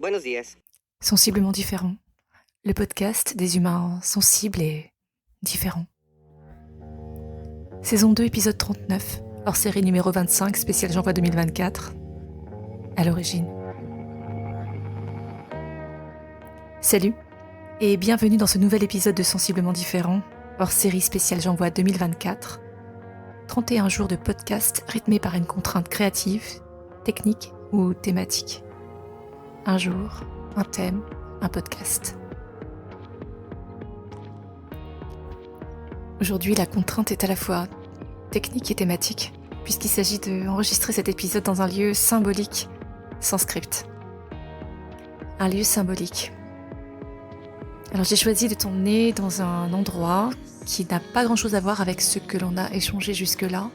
Buenos días. Sensiblement différents, le podcast des humains sensibles et différents. Saison 2, épisode 39, hors série numéro 25, spécial J'envoie 2024. À l'origine. Salut, et bienvenue dans ce nouvel épisode de Sensiblement différents, hors série spéciale J'envoie 2024. 31 jours de podcast rythmés par une contrainte créative, technique ou thématique. Un jour, un thème, un podcast. Aujourd'hui, la contrainte est à la fois technique et thématique, puisqu'il s'agit d'enregistrer cet épisode dans un lieu symbolique, sans script. Un lieu symbolique. Alors j'ai choisi de t'emmener dans un endroit qui n'a pas grand-chose à voir avec ce que l'on a échangé jusque-là.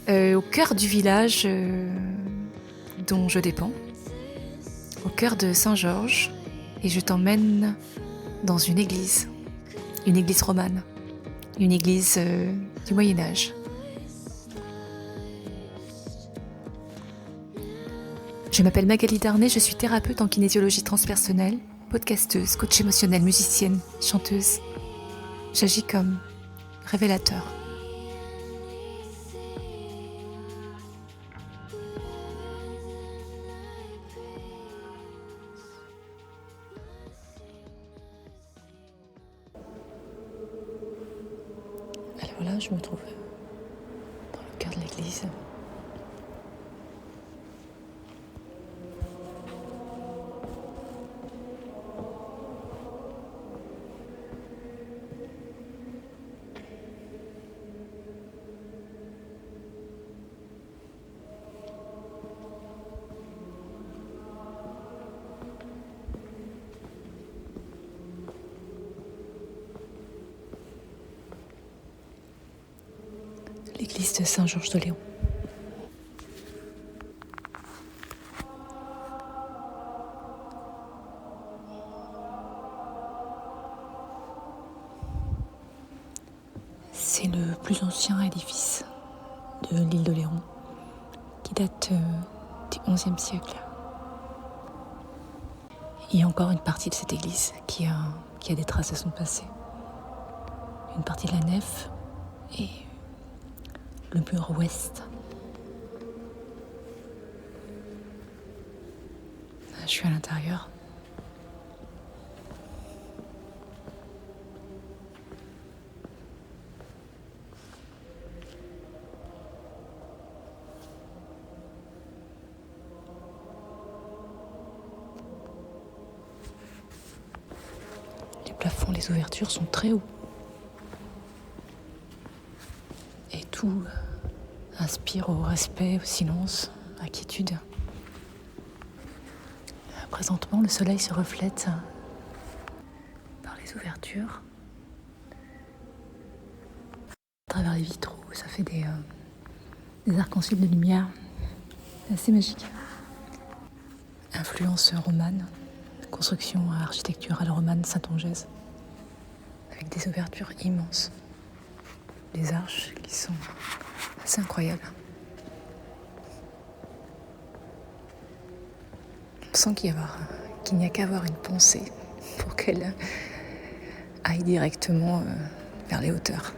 Au cœur du village dont je dépends, au cœur de Saint-Georges, et je t'emmène dans une église romane, une église du Moyen-Âge. Je m'appelle Magali Darnay, je suis thérapeute en kinésiologie transpersonnelle, podcasteuse, coach émotionnelle, musicienne, chanteuse. J'agis comme révélateur. Alors là, je me trouve dans le cœur de l'église. L'église de Saint-Georges de Léon. C'est le plus ancien édifice de l'île de Léron, qui date du XIe siècle. Il y a encore une partie de cette église qui a des traces de son passé. Une partie de la nef et le mur ouest. Je suis à l'intérieur. Les plafonds, les ouvertures sont très hauts. Et tout inspire au respect, au silence, à la quiétude. Présentement, le soleil se reflète par les ouvertures. À travers les vitraux, ça fait des arcs-en-ciel de lumière. C'est assez magique. Influence romane, construction architecturale romane saintongeaise, avec des ouvertures immenses. Des arches qui sont assez incroyables. On sent qu'il n'y a qu'à avoir une pensée pour qu'elle aille directement vers les hauteurs.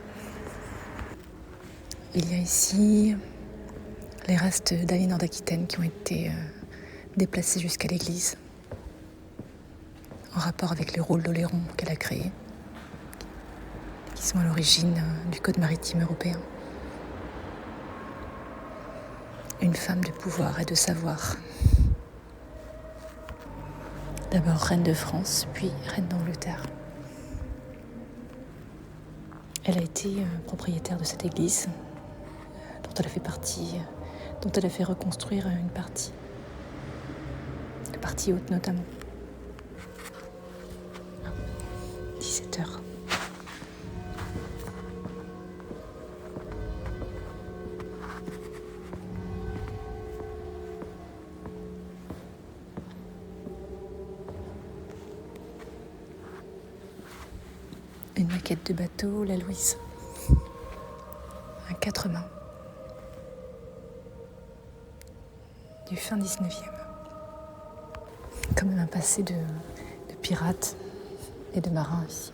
Il y a ici les restes d'Aliénor d'Aquitaine qui ont été déplacés jusqu'à l'église, en rapport avec les rôles d'Oléron qu'elle a créés, qui sont à l'origine du Code maritime européen. Une femme de pouvoir et de savoir. D'abord reine de France, puis reine d'Angleterre. Elle a été propriétaire de cette église, dont elle a fait partie, dont elle a fait reconstruire une partie. La partie haute notamment. 17h. Une maquette de bateau, la Louise. Un 4 mains. Du fin 19e. quand même un passé de pirates et de marins ici.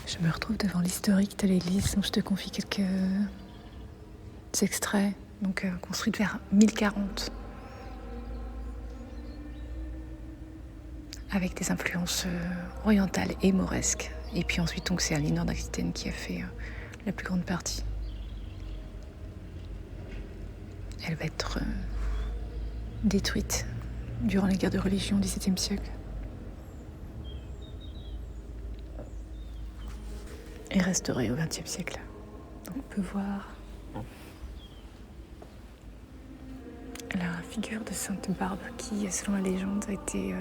Je me retrouve devant l'historique de l'église dont je te confie quelques extraits, donc construite vers 1040, avec des influences orientales et mauresques. Et puis ensuite, donc, c'est Aliénor d'Aquitaine qui a fait la plus grande partie. Elle va être détruite durant les guerres de religion au XVIIe siècle. Et restaurée au XXe siècle. Donc on peut voir la figure de Sainte Barbe qui, selon la légende, a été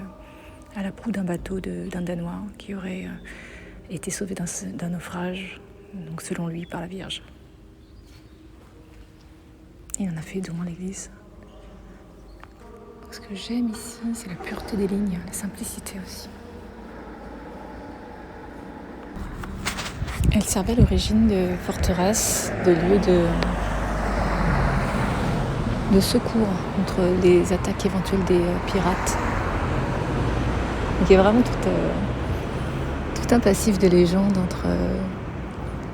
à la proue d'un bateau d'un Danois qui aurait été sauvé d'un naufrage, donc selon lui par la Vierge. Il en a fait don à l'église. Ce que j'aime ici, c'est la pureté des lignes, la simplicité aussi. Elle servait à l'origine de forteresse, de lieu de secours contre les attaques éventuelles des pirates. Donc il y a vraiment tout un passif de légende entre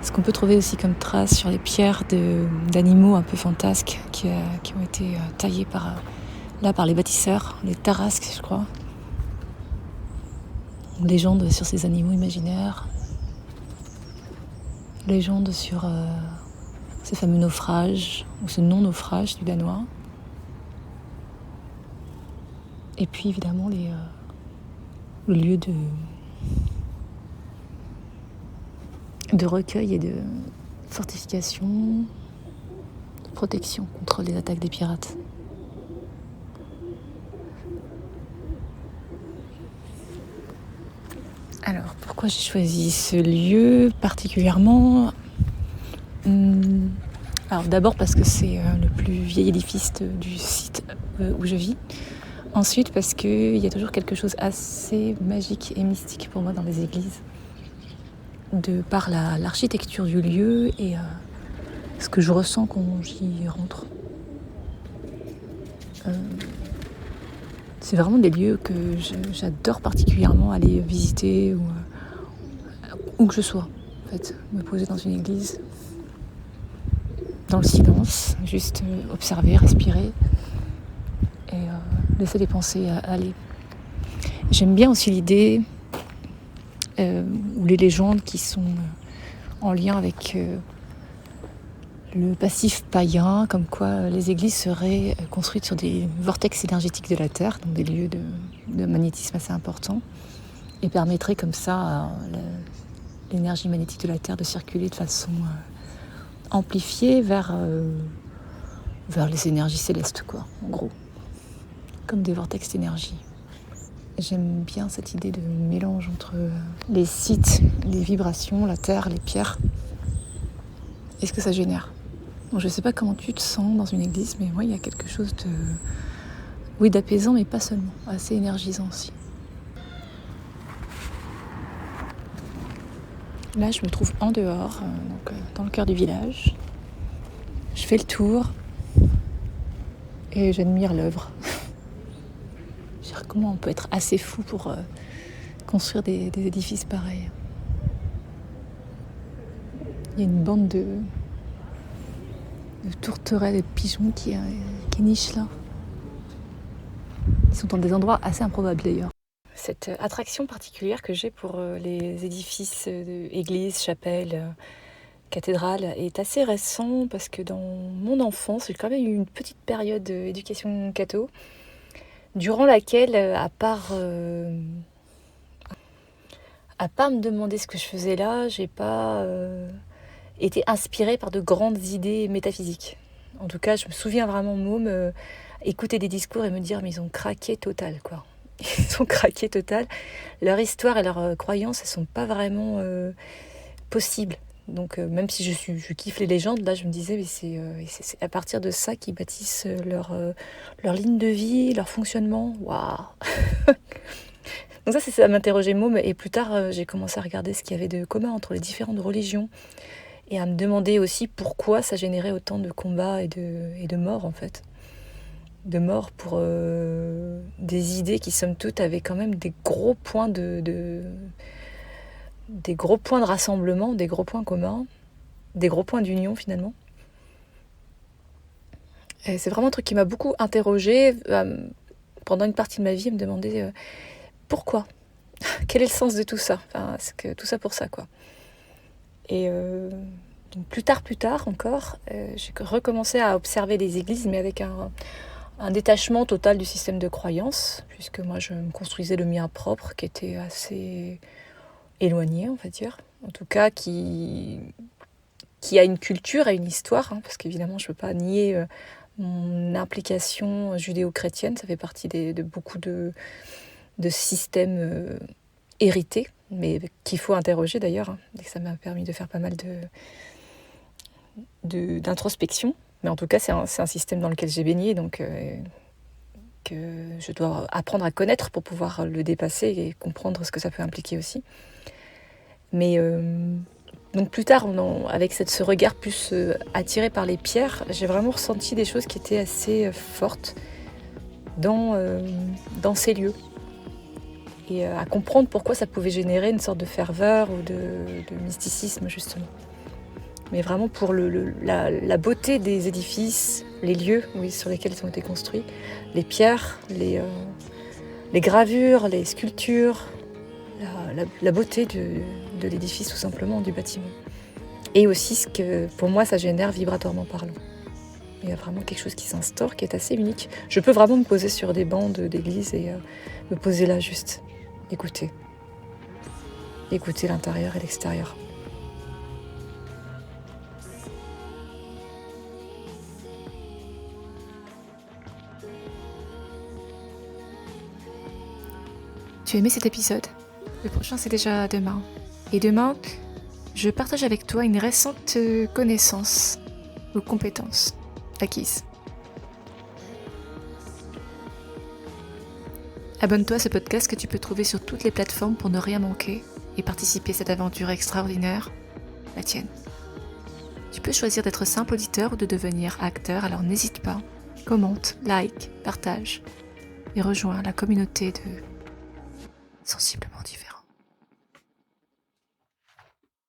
ce qu'on peut trouver aussi comme traces sur les pierres d'animaux un peu fantasques qui ont été taillés par les bâtisseurs, les Tarasques, je crois. Légende sur ces animaux imaginaires. Légende sur ce fameux naufrage, ou ce non-naufrage du Danois. Et puis évidemment le lieu de recueil et de fortification, de protection contre les attaques des pirates. Alors, pourquoi j'ai choisi ce lieu particulièrement ? Alors d'abord parce que c'est le plus vieil édifice du site où je vis. Ensuite parce qu'il y a toujours quelque chose assez magique et mystique pour moi dans les églises. De par l'architecture du lieu et ce que je ressens quand j'y rentre. C'est vraiment des lieux que j'adore particulièrement aller visiter où que je sois. En fait, me poser dans une église, dans le silence, juste observer, respirer et laisser les pensées aller. J'aime bien aussi l'idée ou les légendes qui sont en lien avec le passif païen, comme quoi les églises seraient construites sur des vortex énergétiques de la Terre, donc des lieux de magnétisme assez importants, et permettraient comme ça à l'énergie magnétique de la Terre de circuler de façon amplifiée vers les énergies célestes, quoi, en gros, comme des vortex d'énergie. J'aime bien cette idée de mélange entre les sites, les vibrations, la terre, les pierres, et ce que ça génère. Bon, je ne sais pas comment tu te sens dans une église, mais moi, il y a quelque chose d'apaisant, mais pas seulement, assez énergisant aussi. Là, je me trouve en dehors, dans le cœur du village. Je fais le tour et j'admire l'œuvre. Je veux dire, comment on peut être assez fou pour construire des édifices pareils. Il y a une bande de tourterelles et de pigeons qui nichent là. Ils sont dans des endroits assez improbables d'ailleurs. Cette attraction particulière que j'ai pour les édifices églises, chapelles, cathédrales est assez récent parce que dans mon enfance, j'ai quand même eu une petite période d'éducation catho durant laquelle, à part me demander ce que je faisais là, j'ai pas été inspirée par de grandes idées métaphysiques. En tout cas, je me souviens vraiment, môme, écouter des discours et me dire mais ils ont craqué total, quoi. Ils ont craqué total. Leur histoire et leurs croyances, elles sont pas vraiment possibles. Donc même si je kiffe les légendes, là je me disais mais c'est à partir de ça qu'ils bâtissent leur ligne de vie, leur fonctionnement. Waouh. Donc ça m'interrogeait môme, et plus tard j'ai commencé à regarder ce qu'il y avait de commun entre les différentes religions et à me demander aussi pourquoi ça générait autant de combats et de morts en fait. De morts pour des idées qui, somme toute, avaient quand même des gros points des gros points de rassemblement, des gros points communs, des gros points d'union finalement. Et c'est vraiment un truc qui m'a beaucoup interrogée pendant une partie de ma vie, à me demander pourquoi, quel est le sens de tout ça, enfin, c'est que tout ça pour ça quoi. Et donc plus tard encore, j'ai recommencé à observer les églises, mais avec un détachement total du système de croyance, puisque moi je me construisais le mien propre, qui était assez éloigné, on va dire, en tout cas qui a une culture et une histoire, hein, parce qu'évidemment je ne peux pas nier mon implication judéo-chrétienne, ça fait partie de beaucoup de systèmes hérités, mais qu'il faut interroger d'ailleurs, hein, et ça m'a permis de faire pas mal d'introspection. Mais en tout cas, c'est un système dans lequel j'ai baigné, donc que je dois apprendre à connaître pour pouvoir le dépasser et comprendre ce que ça peut impliquer aussi. Mais donc plus tard, avec ce regard plus attiré par les pierres, j'ai vraiment ressenti des choses qui étaient assez fortes dans ces lieux. Et à comprendre pourquoi ça pouvait générer une sorte de ferveur ou de mysticisme, justement. Mais vraiment pour la beauté des édifices, les lieux sur lesquels ils ont été construits, les pierres, les gravures, les sculptures, la beauté de l'édifice tout simplement, du bâtiment. Et aussi ce que pour moi ça génère vibratoirement parlant. Il y a vraiment quelque chose qui s'instaure, qui est assez unique. Je peux vraiment me poser sur des bancs d'église et me poser là juste, écouter l'intérieur et l'extérieur. Tu as aimé cet épisode ? Le prochain, c'est déjà demain. Et demain, je partage avec toi une récente connaissance ou compétence acquise. Abonne-toi à ce podcast que tu peux trouver sur toutes les plateformes pour ne rien manquer et participer à cette aventure extraordinaire, la tienne. Tu peux choisir d'être simple auditeur ou de devenir acteur, alors n'hésite pas, commente, like, partage et rejoins la communauté de Sensiblement Divers.